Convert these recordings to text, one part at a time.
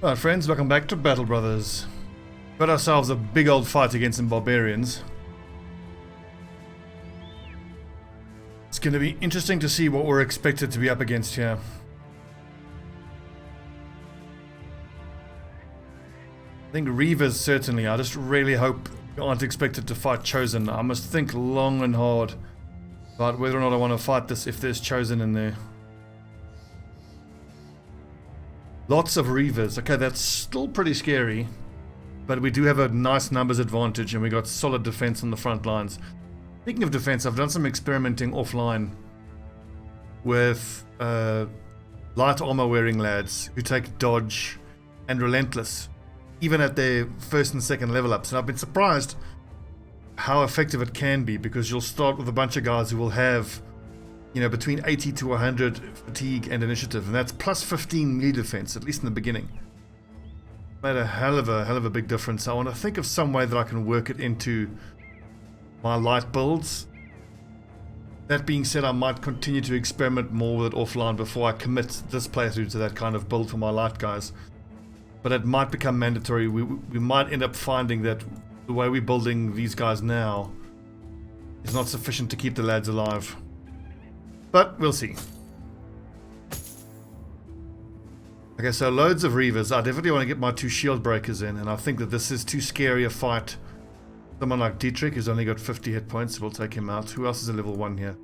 Alright friends, welcome back to Battle Brothers. Got ourselves a big old fight against some barbarians. It's going to be interesting to see what we're expected to be up against here. I think Reavers certainly. I just really hope we aren't expected to fight Chosen. I must think long and hard about whether or not I want to fight this if there's Chosen in there. Lots of Reavers. Okay, that's still pretty scary. But we do have a nice numbers advantage and we got solid defense on the front lines. Speaking of defense, I've done some experimenting offline with light armor wearing lads who take dodge and relentless, even at their first and second level ups. And I've been surprised how effective it can be, because you'll start with a bunch of guys who will have, you know, between 80 to 100 fatigue and initiative, and that's plus 15 melee defense, at least in the beginning. Made a hell of a big difference. I want to think of some way that I can work it into my light builds. That being said, I might continue to experiment more with it offline before I commit this playthrough to that kind of build for my light guys. But it might become mandatory. We might end up finding that the way we're building these guys now is not sufficient to keep the lads alive. But we'll see. Okay, so loads of Reavers. I definitely want to get my 2 shield breakers in, and I think that this is too scary a fight. Someone like Dietrich who's only got 50 hit points, we'll take him out. Who else is a level 1 here?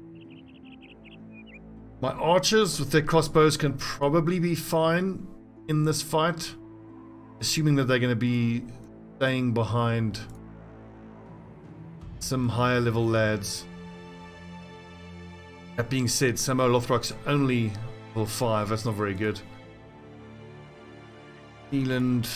My archers with their crossbows can probably be fine in this fight, assuming that they're going to be staying behind some higher level lads. That being said, Samo Lothbrok's only level 5, that's not very good. England.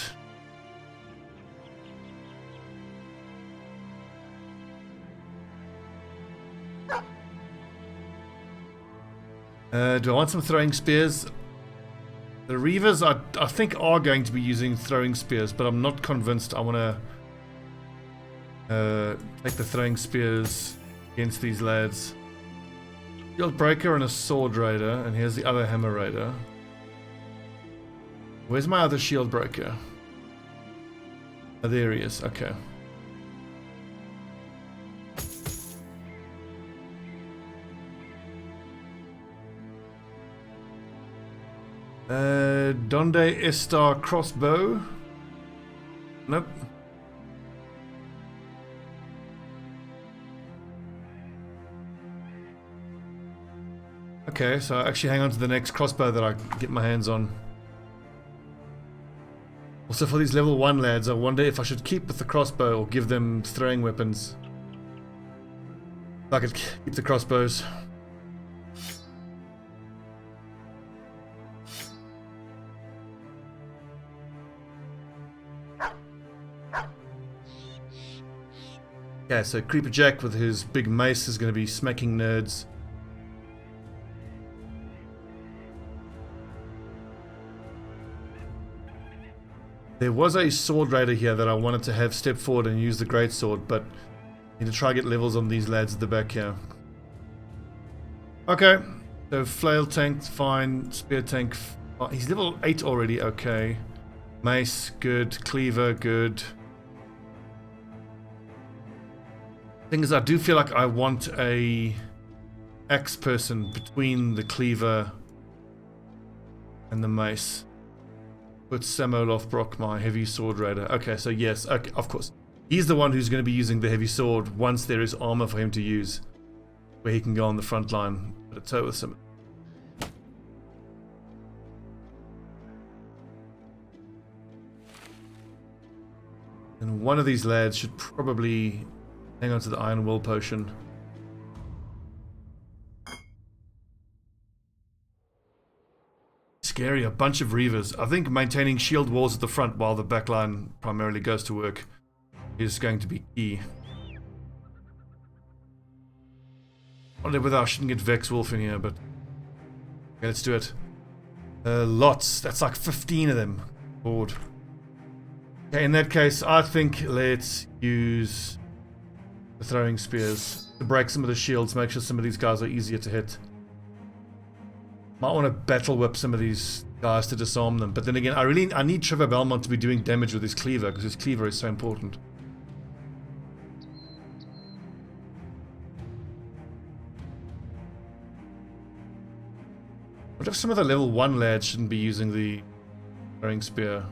Do I want some throwing spears? The Reavers I think are going to be using throwing spears, but I'm not convinced I want to take the throwing spears against these lads. Shield breaker and a sword raider, and here's the other hammer raider. Where's my other shield breaker? Oh, there he is. Okay. Donde está crossbow? Nope. Okay, so I actually hang on to the next crossbow that I get my hands on. Also, for these level 1 lads, I wonder if I should keep with the crossbow or give them throwing weapons. If I could keep the crossbows. Okay, so Creeper Jack with his big mace is going to be smacking nerds. There was a sword raider here that I wanted to have step forward and use the great sword, but I need to try to get levels on these lads at the back here. Okay, so flail tank, fine. Spear tank, oh, he's level 8 already, okay. Mace, good. Cleaver, good. Thing is, I do feel like I want a axe person between the cleaver and the mace. Put Samo Lothbrok, my heavy sword raider. Okay, so yes, okay, of course. He's the one who's going to be using the heavy sword once there is armor for him to use, where he can go on the front line. But a toe with some. And one of these lads should probably hang on to the Iron Will potion. Scary, a bunch of Reavers. I think maintaining shield walls at the front while the backline primarily goes to work is going to be key. I wonder whether I shouldn't get Vex Wolf in here, but okay, let's do it. Lots. That's like 15 of them. Lord. Okay, in that case, I think let's use the throwing spears to break some of the shields, make sure some of these guys are easier to hit. Might want to battle whip some of these guys to disarm them. But then again, I need Trevor Belmont to be doing damage with his cleaver, because his cleaver is so important. What if some of the level 1 lads shouldn't be using the throwing spear?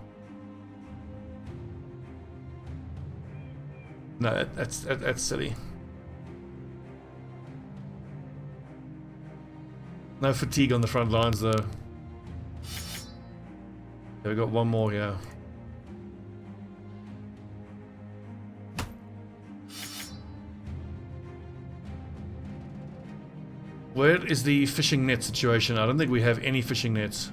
No, that's silly. No fatigue on the front lines though. Yeah, we got one more here. Where is the fishing net situation? I don't think we have any fishing nets.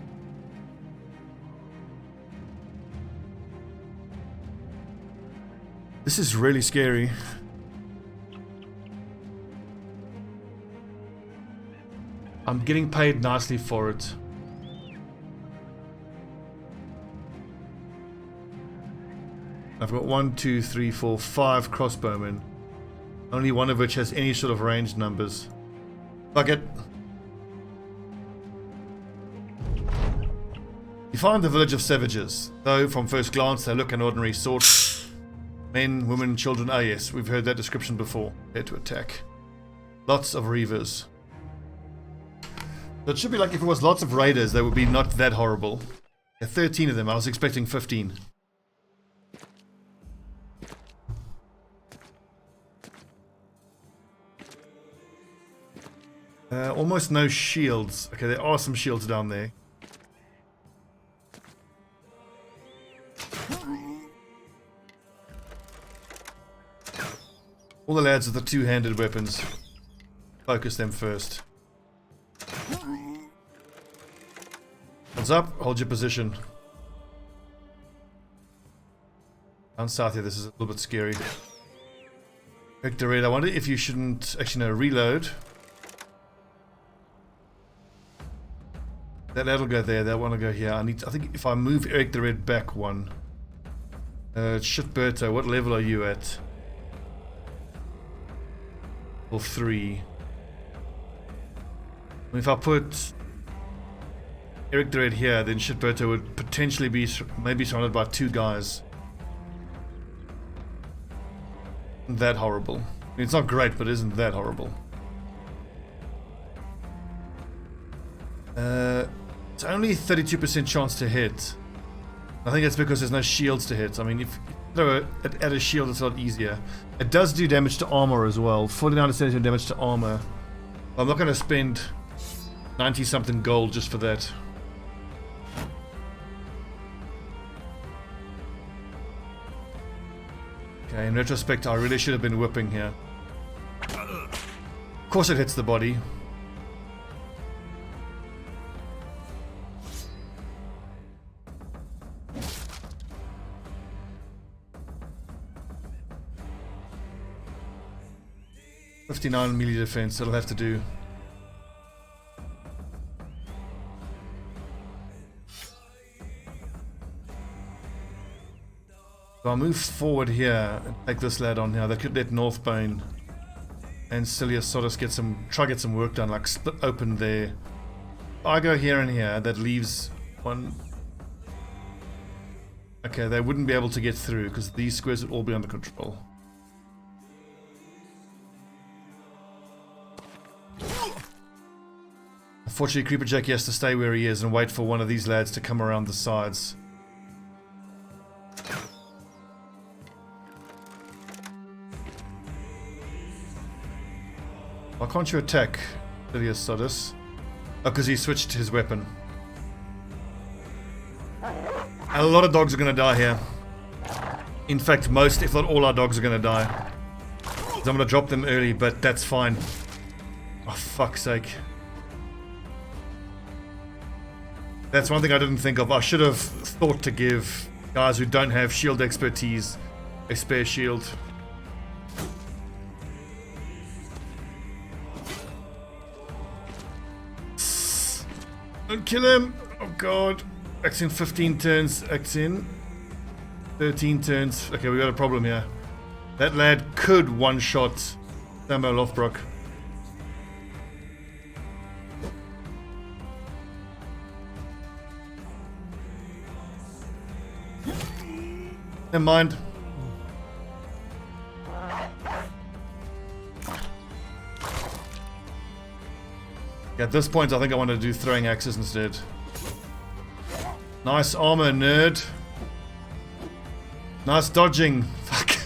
This is really scary. I'm getting paid nicely for it. I've got 1, 2, 3, 4, 5 crossbowmen. Only one of which has any sort of ranged numbers. Fuck it. You find the village of savages, though from first glance they look an ordinary sort. Men, women, children. Ah yes, we've heard that description before. Prepare to attack. Lots of reavers. So it should be like if it was lots of raiders, they would be not that horrible. Yeah, 13 of them, I was expecting 15. Almost no shields. Okay, there are some shields down there. All the lads with the two-handed weapons. Focus them first. What's up? Hold your position. Down south here, this is a little bit scary. Victor Red, I wonder if you shouldn't... Actually, no, reload. That'll go there, that one will go here. I think if I move Eric the Red back one. Shitberto, what level are you at? Level 3. If I put Eric the Red here, then Shitberto would potentially be maybe surrounded by 2 guys. Isn't that horrible? I mean, it's not great, but isn't that horrible? It's only 32% chance to hit. I think that's because there's no shields to hit. I mean, if you throw it at a shield, it's a lot easier. It does do damage to armor as well. 49% damage to armor. I'm not going to spend 90 something gold just for that. Okay, in retrospect, I really should have been whipping here. Of course it hits the body. .59 melee defense, that'll have to do. So I'll move forward here and take this lad on here. That could let Northbone and Silius Sodus get some work done, like split open there. I go here and here, that leaves one. Okay, they wouldn't be able to get through because these squares would all be under control. Unfortunately, Creeper Jackie has to stay where he is and wait for one of these lads to come around the sides. Why can't you attack Silius Sodus? Oh, because he switched his weapon. A lot of dogs are going to die here. In fact, most, if not all our dogs are going to die. So I'm going to drop them early, but that's fine. Oh, fuck's sake. That's one thing I didn't think of. I should have thought to give guys who don't have shield expertise a spare shield. Don't kill him! Oh god. Acts in 15 turns. Acts in 13 turns. Okay, we got a problem here. That lad could one-shot Sambo Lothbrok. Never mind. At this point, I think I want to do throwing axes instead. Nice armor, nerd. Nice dodging. Fuck.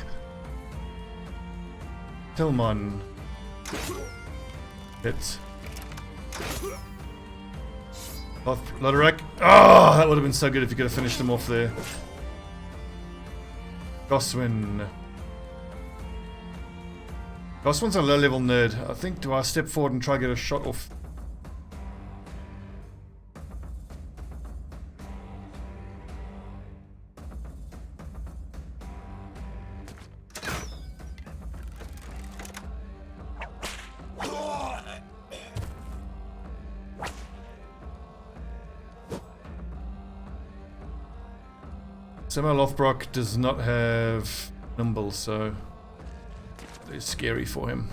Tillman. Hit. Loderack. Oh, that would have been so good if you could have finished him off there. Goswin. Goswin's a low level nerd. I think, do I step forward and try to get a shot off? Samuel Lothbrok does not have nimble, so it's scary for him.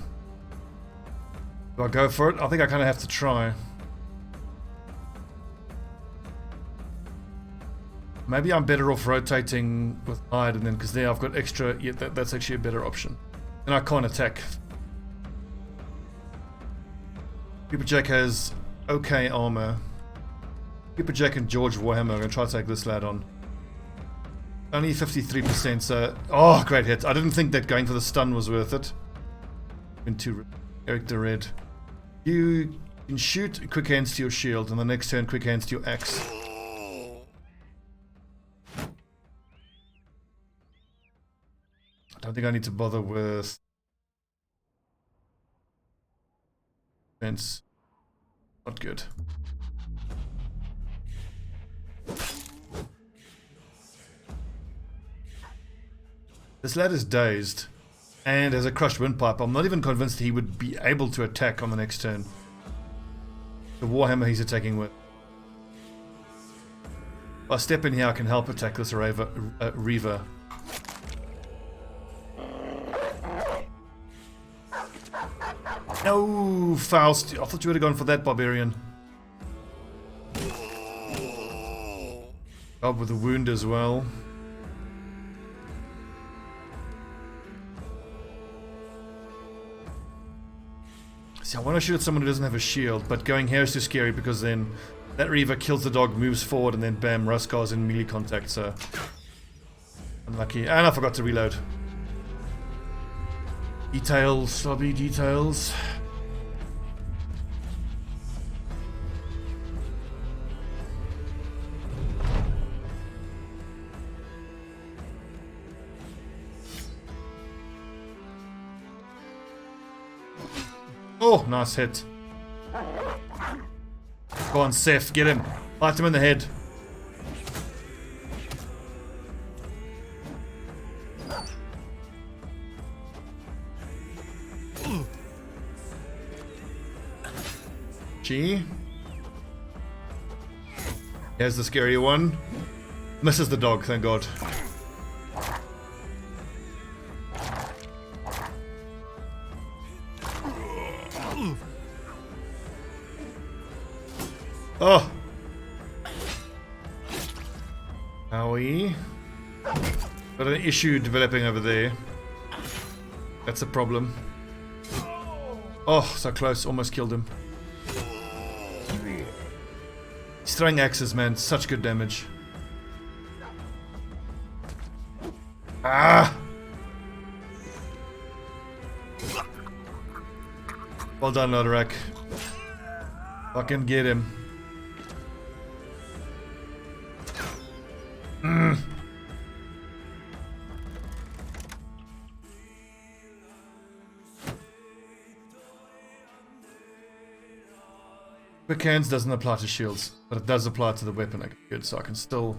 Do I go for it? I think I kind of have to try. Maybe I'm better off rotating with hide, and then because there I've got extra. Yeah, that's actually a better option. And I can't attack. Cooper Jack has okay armor. Cooper Jack and George Warhammer. I'm gonna try to take this lad on. Only 53%, so... Oh, great hit. I didn't think that going for the stun was worth it. Into Eric the Red. You can shoot quick hands to your shield, and the next turn quick hands to your axe. I don't think I need to bother with... Defense. Not good. This lad is dazed and has a crushed windpipe. I'm not even convinced he would be able to attack on the next turn. The Warhammer he's attacking with. If I step in here, I can help attack this Reaver. No, Faust. I thought you would have gone for that, Barbarian. Job with a wound as well. See, I want to shoot at someone who doesn't have a shield, but going here is too scary because then that Reaver kills the dog, moves forward, and then bam, Ruskar's in melee contact, so... Unlucky. And I forgot to reload. Details, Stobbie, details. Oh, nice hit. Go on, Seth, get him. Bite him in the head. G. Here's the scary one. Misses the dog, thank God. Oh! Owie. Got an issue developing over there. That's a problem. Oh, so close. Almost killed him. He's throwing axes, man. Such good damage. Ah! Well done, Loderack. Fucking get him. Quick hands doesn't apply to shields, but it does apply to the weapon. Okay, good, so I can still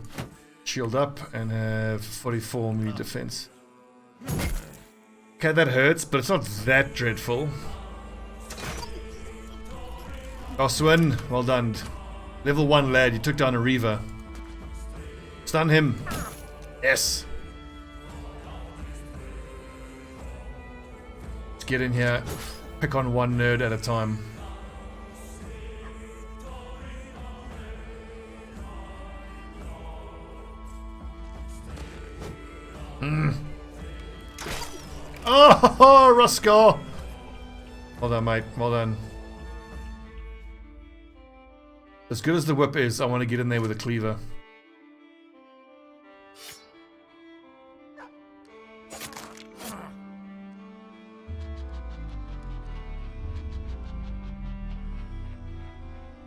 shield up and have 44 melee defense. Okay, that hurts, but it's not that dreadful. Oswin, well done. Level 1 lad, you took down a Reaver. Stun him. Yes. Let's get in here. Pick on one nerd at a time. Oh, Roscoe! Well done, mate. Well done. As good as the whip is, I want to get in there with a cleaver.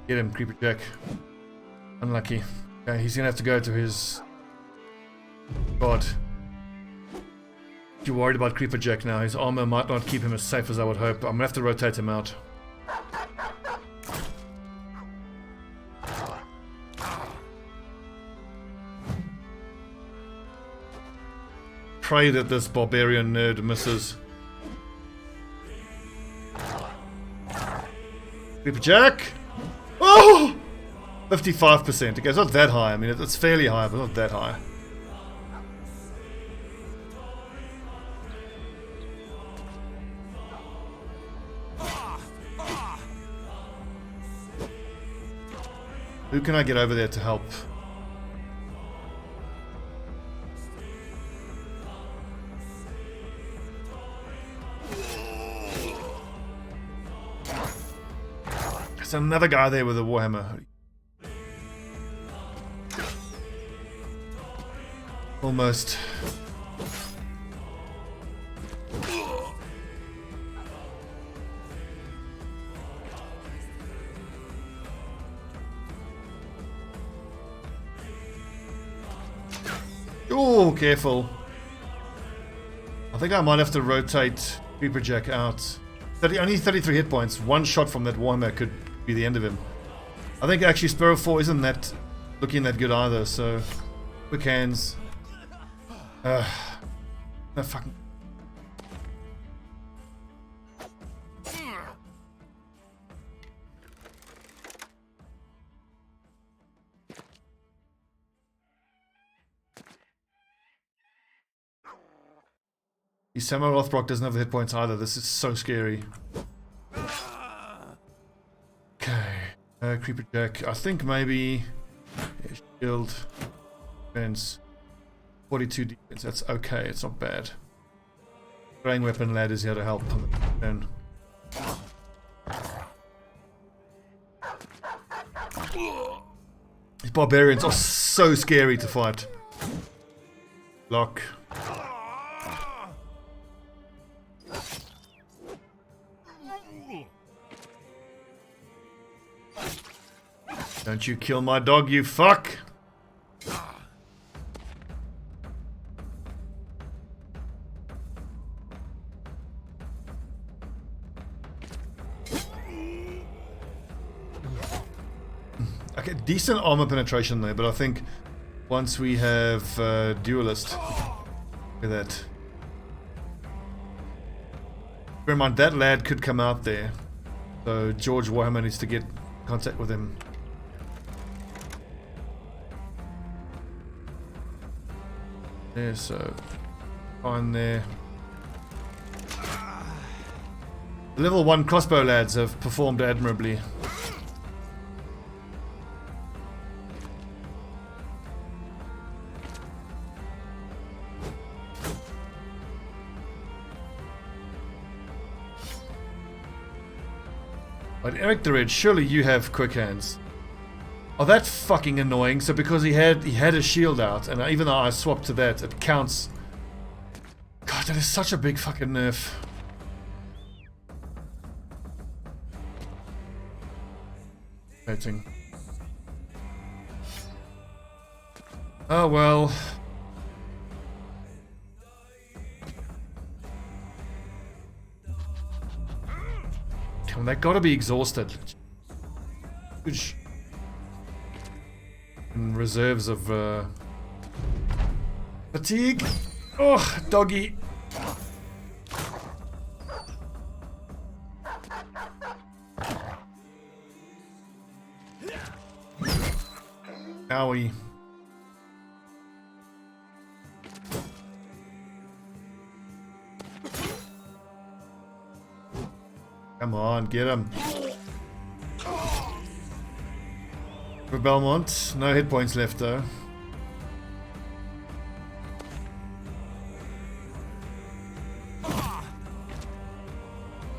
Get him, Creeper Jack. Unlucky. Okay, he's gonna have to go to his... God. You're worried about Creeper Jack now. His armor might not keep him as safe as I would hope. I'm gonna have to rotate him out. Pray that this barbarian nerd misses. Creeper Jack! Oh! 55%. Okay, it's not that high. I mean, it's fairly high, but not that high. Who can I get over there to help? There's another guy there with a warhammer. Almost. Oh, careful. I think I might have to rotate Creeper Jack out. Only 33 hit points. One shot from that warhammer could be the end of him. I think actually Sparrow 4 isn't that looking that good either, so quick hands. No fucking... Samuel Rothbrock doesn't have the hit points either. This is so scary. Okay. Creeper Jack. I think maybe... Yeah, shield. Defense. 42 defense. That's okay. It's not bad. Throwing weapon lad is here to help on the turn. These barbarians are so scary to fight. Lock. Don't you kill my dog, you fuck! Okay, decent armor penetration there, but I think once we have duelist, look at that. Bear in mind, that lad could come out there, so George Warhammer needs to get in contact with him. There, so fine there. The level 1 crossbow lads have performed admirably. But Eric the Red, surely you have quick hands. Oh, that's fucking annoying. So because he had a shield out, and even though I swapped to that, it counts. God, that is such a big fucking nerf. Hating. Oh well. Come on, they gotta be exhausted. Huge. And reserves of fatigue. Oh, doggy. Owie. Come on, get him. For Belmont, no hit points left though.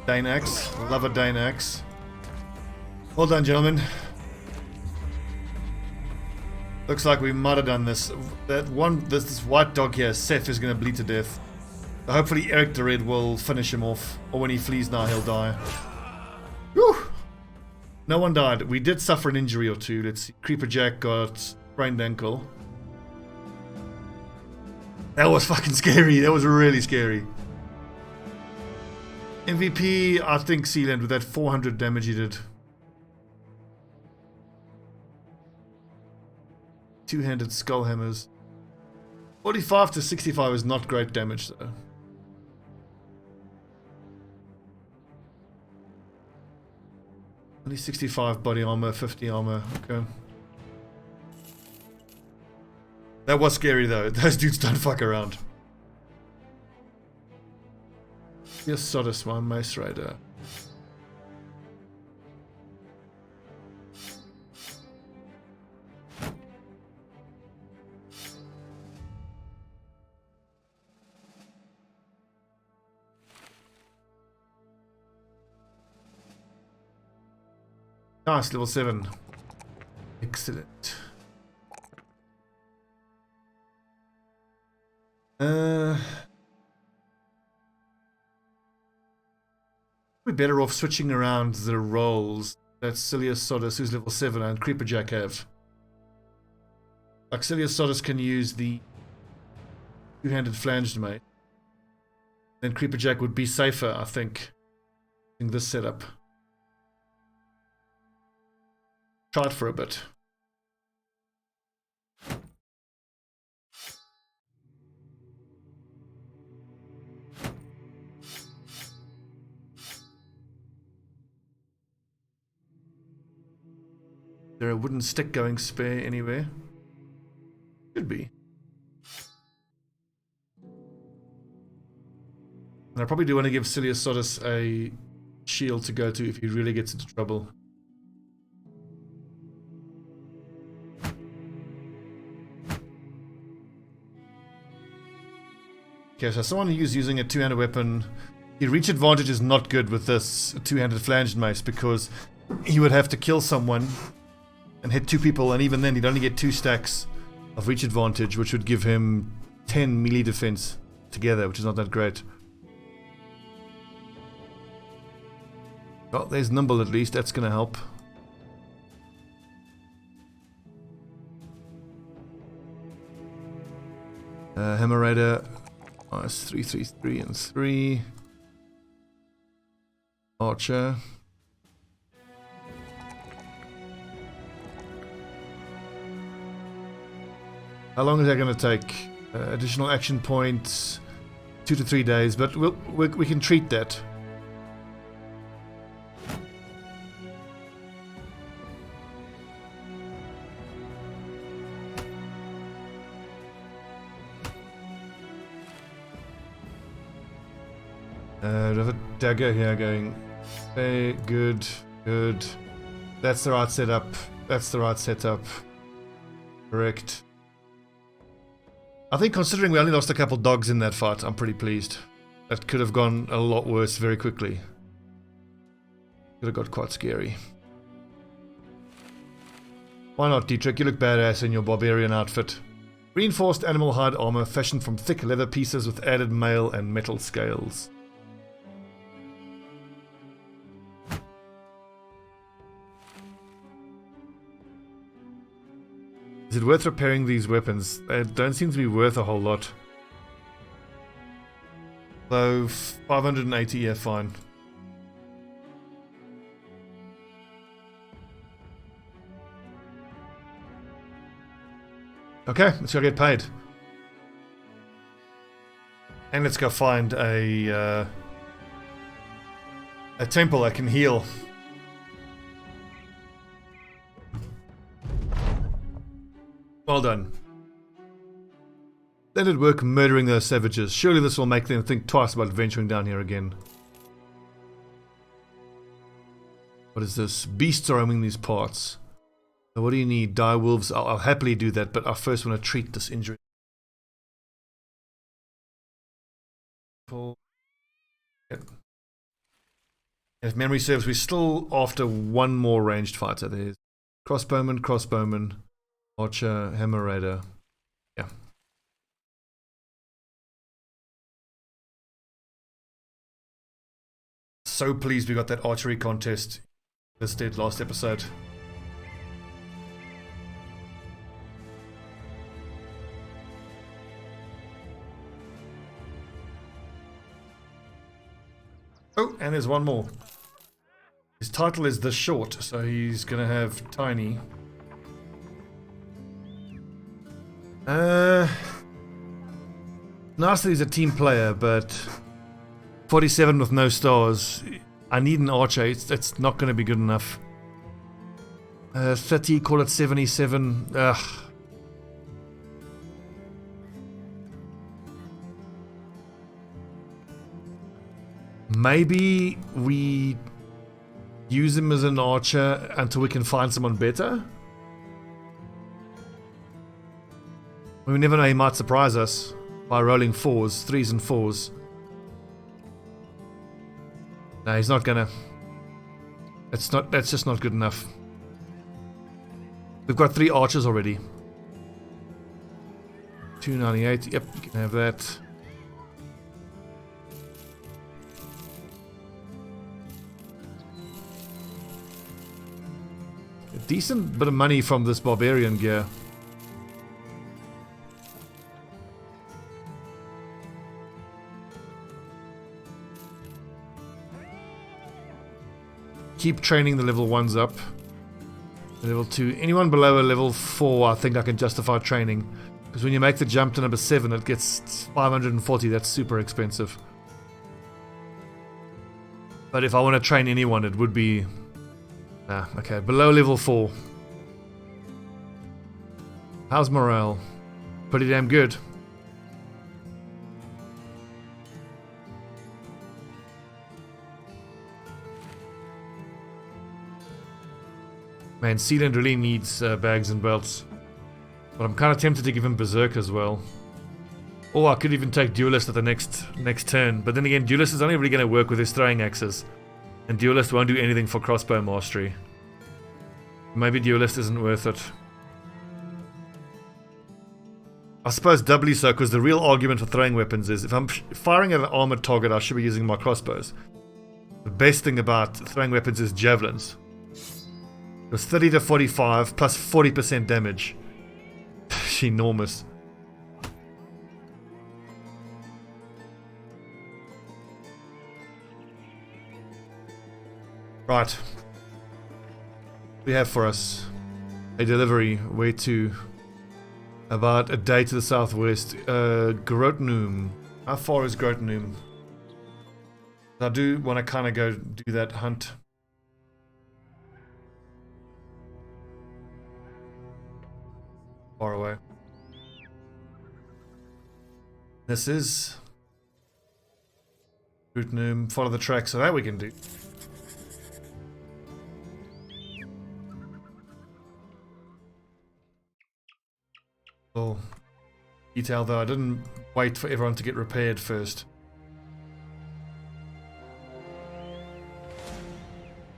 Dane axe. Love a Dane axe. Well done, gentlemen. Looks like we might have done this. This white dog here, Seth, is going to bleed to death. So hopefully Eric the Red will finish him off. Or when he flees now, he'll die. Whew. No one died. We did suffer an injury or two. Let's see. Creeper Jack got sprained ankle. That was fucking scary. That was really scary. MVP, I think Sealand with that 400 damage he did. Two-handed skull hammers. 45 to 65 is not great damage though. Only 65 body armor, 50 armor. Okay. That was scary though. Those dudes don't fuck around. Yes, Sodus, my Mace Raider. Nice, level 7. Excellent. We're better off switching around the roles that Silius Sodus, who's level 7, and Creeper Jack have. Like Silius Sodus can use the two-handed flanged mate. Then Creeper Jack would be safer, I think, in this setup. Try it for a bit. Is there a wooden stick going spare anywhere? Could be. And I probably do want to give Silius Sodus a shield to go to if he really gets into trouble. Okay, so someone who's using a two-handed weapon, the reach advantage is not good with this two-handed flanged mace because he would have to kill someone and hit two people, and even then he'd only get 2 stacks of reach advantage, which would give him 10 melee defense together, which is not that great. Oh, there's Nimble at least, that's gonna help. Hammer Raider. Nice, 3, 3, 3, and 3. Archer. How long is that going to take? Additional action points, 2 to 3 days, but we can treat that. We have a dagger here going. Hey, good, good. That's the right setup. That's the right setup. Correct. I think considering we only lost a couple dogs in that fight, I'm pretty pleased. That could have gone a lot worse very quickly. Could have got quite scary. Why not, Dietrich? You look badass in your barbarian outfit. Reinforced animal hide armor fashioned from thick leather pieces with added mail and metal scales. Is it worth repairing these weapons? They don't seem to be worth a whole lot. So, 580, yeah, fine. Okay, let's go get paid. And let's go find a temple that can heal. Well done. They did work murdering those savages. Surely this will make them think twice about venturing down here again. What is this? Beasts are roaming these parts. So what do you need? Die wolves? I'll happily do that, but I first want to treat this injury. Yep. If memory serves, we're still after one more ranged fighter. There's crossbowman, archer, hammer raider. Yeah. So pleased we got that archery contest listed last episode. Oh, and there's one more. His title is The Short, so he's gonna have tiny. Nice that he's a team player, but 47 with no stars. I need an archer. It's not going to be good enough. 30, call it 77. Ugh. Maybe we use him as an archer until we can find someone better. We never know, he might surprise us by rolling 3s and 4s. No, he's not gonna. That's just not good enough. We've got 3 archers already. 298, yep, you can have that. A decent bit of money from this barbarian gear. Keep training the level 1s up. Level 2. Anyone below a level 4, I think I can justify training. Because when you make the jump to number 7, it gets 540. That's super expensive. But if I want to train anyone, it would be... Nah, okay. Below level 4. How's morale? Pretty damn good. Man, Sealand really needs bags and belts. But I'm kind of tempted to give him Berserk as well. Or I could even take Duelist at the next turn. But then again, Duelist is only really going to work with his throwing axes. And Duelist won't do anything for crossbow mastery. Maybe Duelist isn't worth it. I suppose doubly so, because the real argument for throwing weapons is if I'm firing at an armored target, I should be using my crossbows. The best thing about throwing weapons is javelins. It was 30 to 45 plus 40% damage. Enormous. Right. What do we have for us? A delivery. Where to? About a day to the southwest. Grotnum. How far is Grotnum? I do want to kind of go do that hunt. Far away. This is Grotnum. Follow the track, so that we can do. Oh, detail though. I didn't wait for everyone to get repaired first.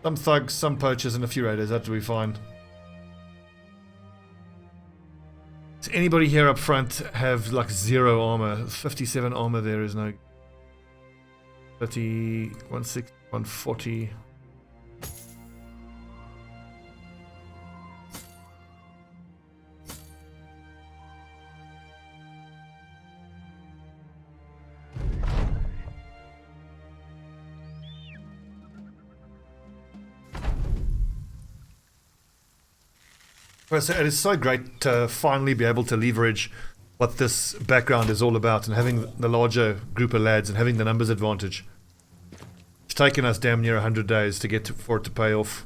Some thugs, some poachers, and a few raiders. That will be fine. Does anybody here up front have like 0 armor? 57 armor there is no... 30, 160, 140... Well, so it is so great to finally be able to leverage what this background is all about and having the larger group of lads and having the numbers advantage. It's taken us damn near 100 days to get for it to pay off.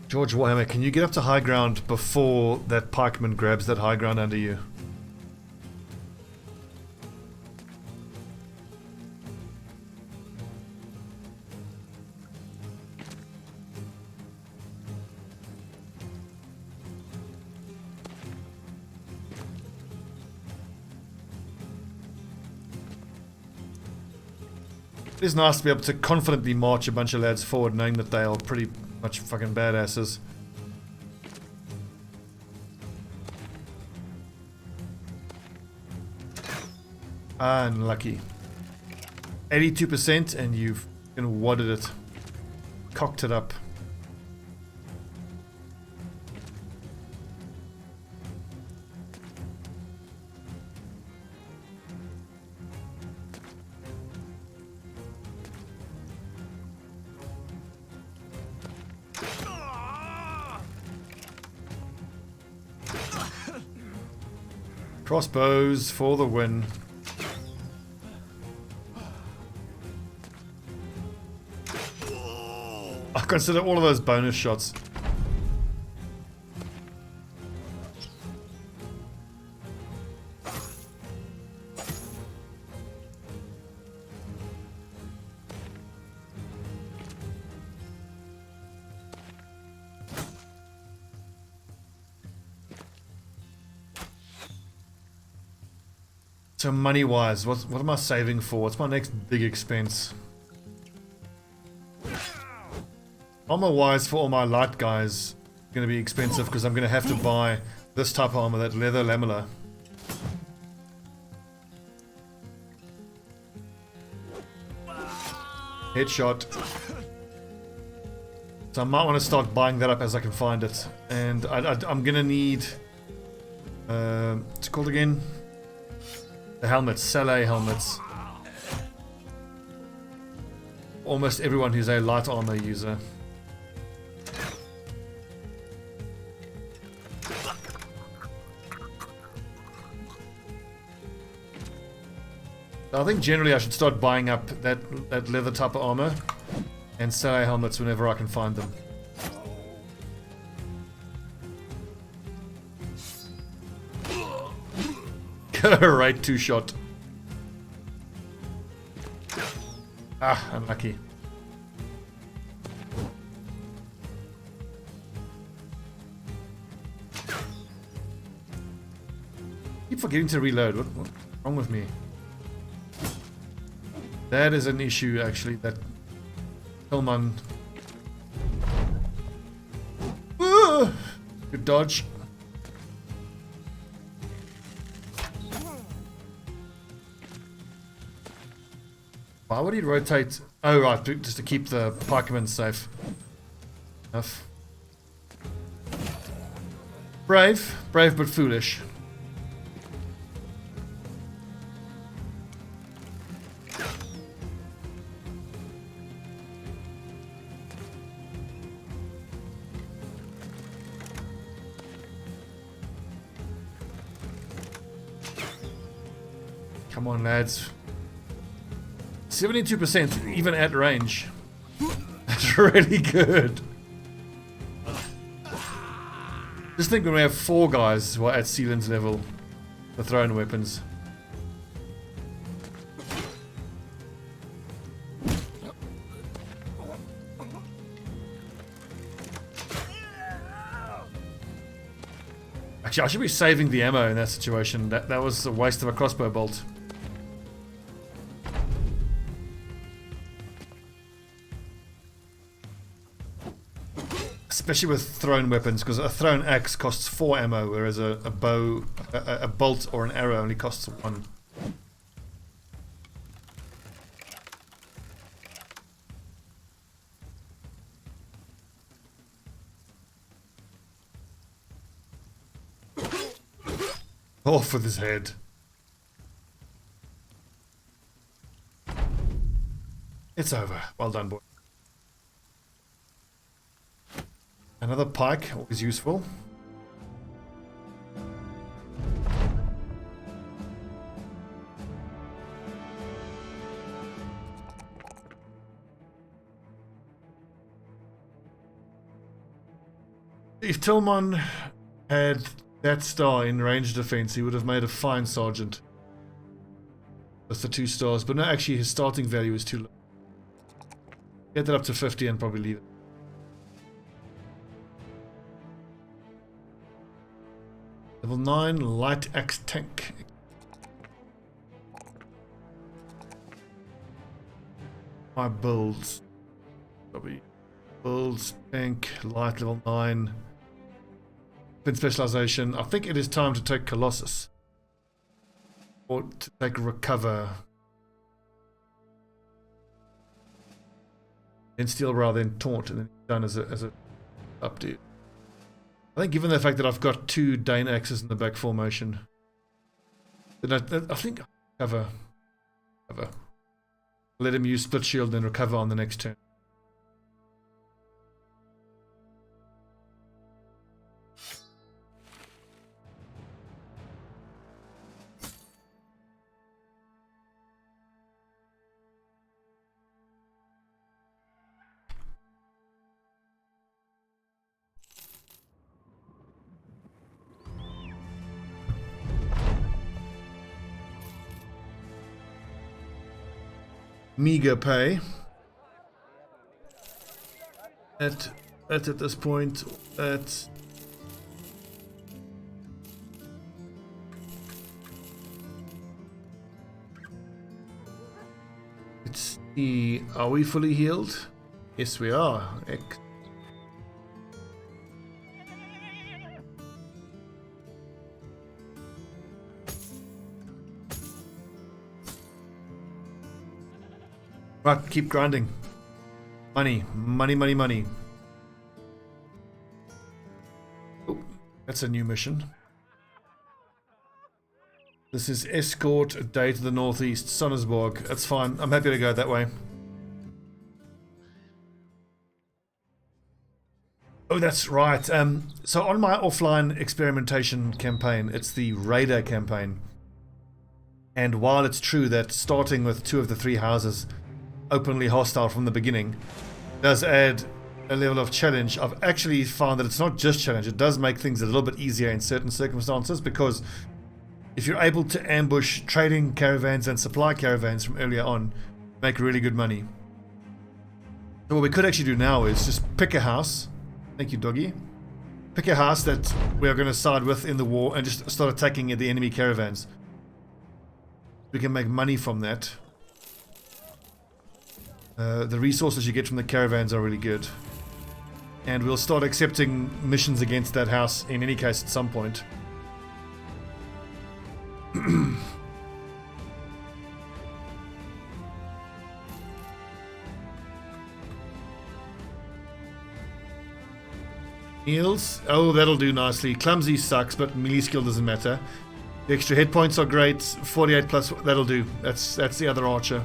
George Warhammer, can you get up to high ground before that pikeman grabs that high ground under you? It is nice to be able to confidently march a bunch of lads forward knowing that they are pretty much fucking badasses. Unlucky. 82% and you've wadded it. Cocked it up. Crossbows for the win. I consider all of those bonus shots. So money-wise, what am I saving for? What's my next big expense? Armor-wise, for all my light guys, going to be expensive because I'm going to have to buy this type of armor, that leather lamella. Headshot. So I might want to start buying that up as I can find it. And I'm going to need... what's it called again? The helmets, Saleh helmets. Almost everyone who's a light armor user. I think generally I should start buying up that leather type of armor and Saleh helmets whenever I can find them. Right, two shot. Ah, unlucky. Keep forgetting to reload. What's wrong with me? That is an issue, actually. That Hillman. Good dodge. Why would he rotate? Oh, right, just to keep the pikemen safe. Enough. Brave but foolish. Come on, lads. 72% even at range. That's really good. Just think when we have 4 guys who are at Sealand's level for throwing weapons. Actually, I should be saving the ammo in that situation. That was a waste of a crossbow bolt. Especially with thrown weapons, because a thrown axe costs 4 ammo, whereas a bow, a bolt or an arrow only costs 1. Off with his head. It's over. Well done, boy. Another pike, always useful. If Tillman had that star in range defense, he would have made a fine sergeant. With the 2 stars, but no, actually his starting value is too low. Get that up to 50 and probably leave it. Level 9 light axe tank. My builds. Stobbie. Builds, tank, light level 9. Defense specialization. I think it is time to take Colossus. Or to take Recover. Then Steel rather than Taunt, and then done as a updo. I think given the fact that I've got 2 Dane axes in the back formation, I think cover. Let him use split shield and recover on the next turn. Meager pay at this point. Let's see, are we fully healed? Yes, we are. Right, keep grinding. Money. Oh, that's a new mission. This is escort a day to the northeast, Sonnersborg. That's fine. I'm happy to go that way. Oh, that's right. So on my offline experimentation campaign, it's the Raider campaign. And while it's true that starting with 2 of the 3 houses openly hostile from the beginning does add a level of challenge, I've actually found that it's not just challenge, it does make things a little bit easier in certain circumstances, because if you're able to ambush trading caravans and supply caravans from earlier on, make really good money. So what we could actually do now is just pick a house. Thank you, doggy. Pick a house that we are going to side with in the war and just start attacking the enemy caravans. We can make money from that. The resources you get from the caravans are really good. And we'll start accepting missions against that house in any case at some point. Heals. Oh, that'll do nicely. Clumsy sucks, but melee skill doesn't matter. The extra hit points are great. 48 plus, that'll do. That's the other archer.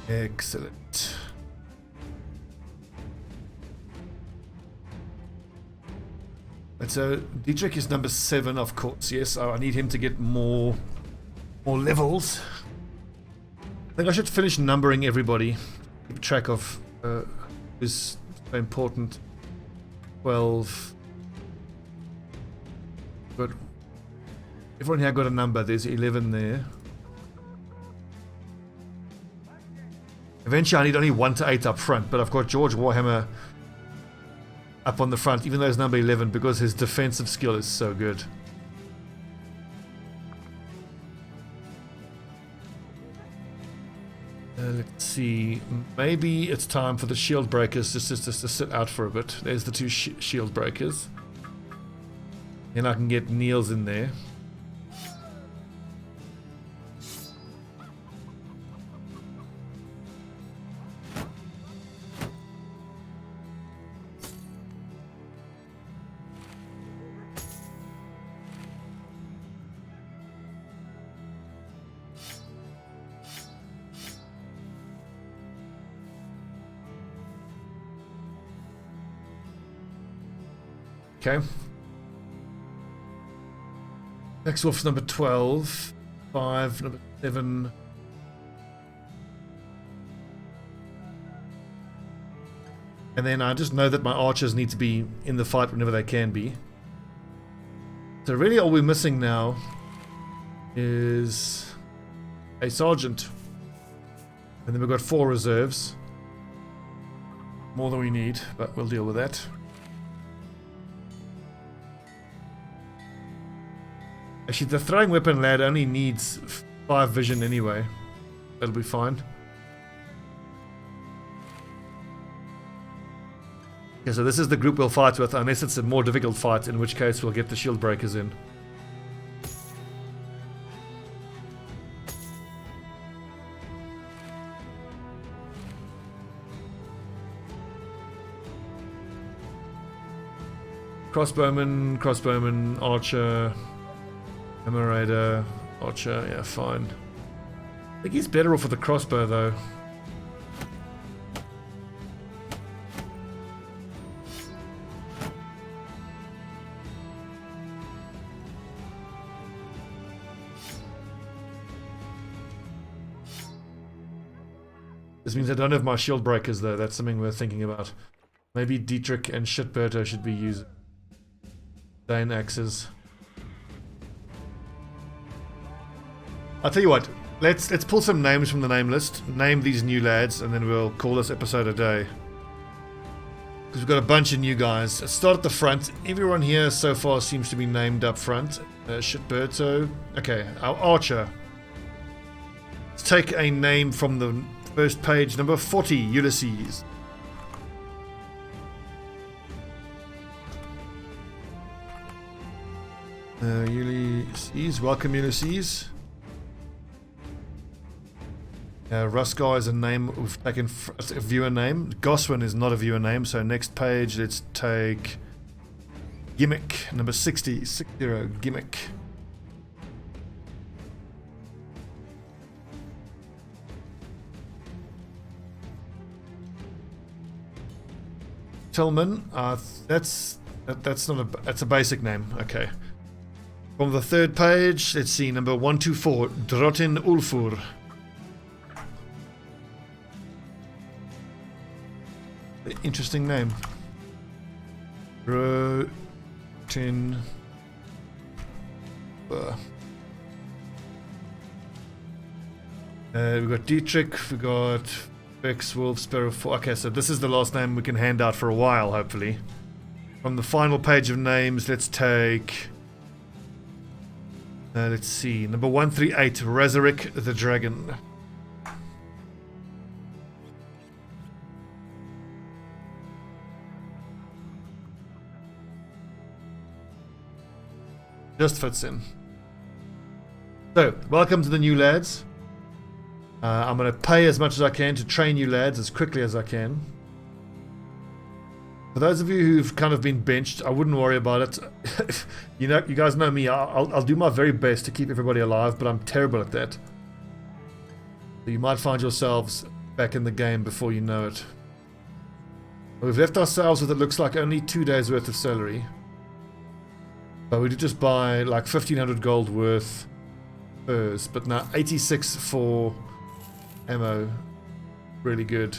Excellent. And so Dietrich is number 7, of course. Yes, I need him to get more levels. I think I should finish numbering everybody. Keep track of who's so important. 12. But everyone here got a number. There's 11 there. Eventually I need only 1 to 8 up front, but I've got George Warhammer up on the front, even though he's number 11, because his defensive skill is so good. Let's see, maybe it's time for the shield breakers just to sit out for a bit. There's the 2 shield breakers. And I can get Niels in there. Okay. Next wolf's number 12. 5, number 7. And then I just know that my archers need to be in the fight whenever they can be. So really all we're missing now is a sergeant. And then we've got 4 reserves. More than we need, but we'll deal with that. Actually, the throwing weapon lad only needs 5 vision anyway. That'll be fine. Okay, so this is the group we'll fight with, unless it's a more difficult fight, in which case we'll get the shield breakers in. Crossbowman, crossbowman, archer, hammer raider, archer, yeah, fine. I think he's better off with the crossbow though. This means I don't have my shield breakers though, that's something we're thinking about. Maybe Dietrich and Shitberto should be used. Dane axes. I'll tell you what, let's pull some names from the name list, name these new lads, and then we'll call this episode a day. Because we've got a bunch of new guys. Let's start at the front. Everyone here so far seems to be named up front. Shitberto. Okay, our archer. Let's take a name from the first page, number 40, Ulysses. Ulysses, welcome Ulysses. Ruskar is a name we've taken, a viewer name. Goswin is not a viewer name, so next page let's take Gimmick, number 60, Gimmick. Tillman, that's a basic name. Okay. From the third page, let's see, number 124, Drotin Ulfur. Interesting name. Drotin. We've got Dietrich, we've got Bex, Wolf, Sparrow 4. Okay, so this is the last name we can hand out for a while, hopefully. From the final page of names, let's take... let's see, number 138, Razoric the Dragon. Just fits in. So, welcome to the new lads. I'm going to pay as much as I can to train you lads as quickly as I can. For those of you who've kind of been benched, I wouldn't worry about it. You know, you guys know me. I'll do my very best to keep everybody alive, but I'm terrible at that. So you might find yourselves back in the game before you know it. We've left ourselves with, it looks like, only 2 days worth of salary. But we did just buy like 1,500 gold worth furs, but now 86 for ammo. Really good.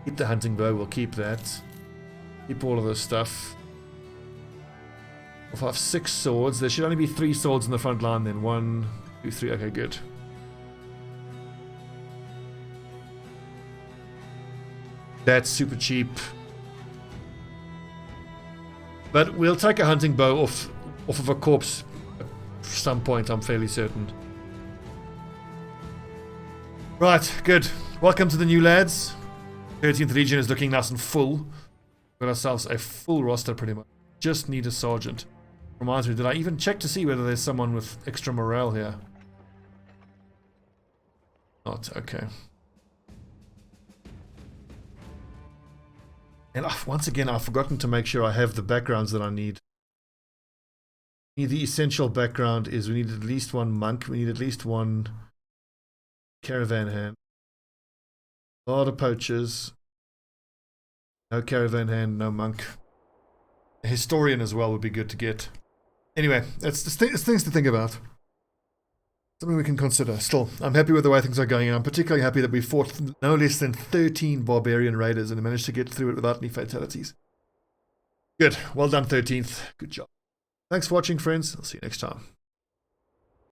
Keep the hunting bow, we'll keep that. Keep all of this stuff. If I have 6 swords, there should only be 3 swords in the front line then. 1, 2, 3, okay, good. That's super cheap. But we'll take a hunting bow off of a corpse at some point, I'm fairly certain. Right, good. Welcome to the new lads. 13th Legion is looking nice and full. Got ourselves a full roster pretty much. Just need a sergeant. Reminds me, did I even check to see whether there's someone with extra morale here? Not, okay. And once again, I've forgotten to make sure I have the backgrounds that I need. The essential background is we need at least 1 monk, we need at least 1 caravan hand. A lot of poachers. No caravan hand, no monk. A historian as well would be good to get. Anyway, it's things to think about. Something we can consider. Still, I'm happy with the way things are going, and I'm particularly happy that we fought no less than 13 barbarian raiders and managed to get through it without any fatalities. Good. Well done, 13th. Good job. Thanks for watching, friends. I'll see you next time.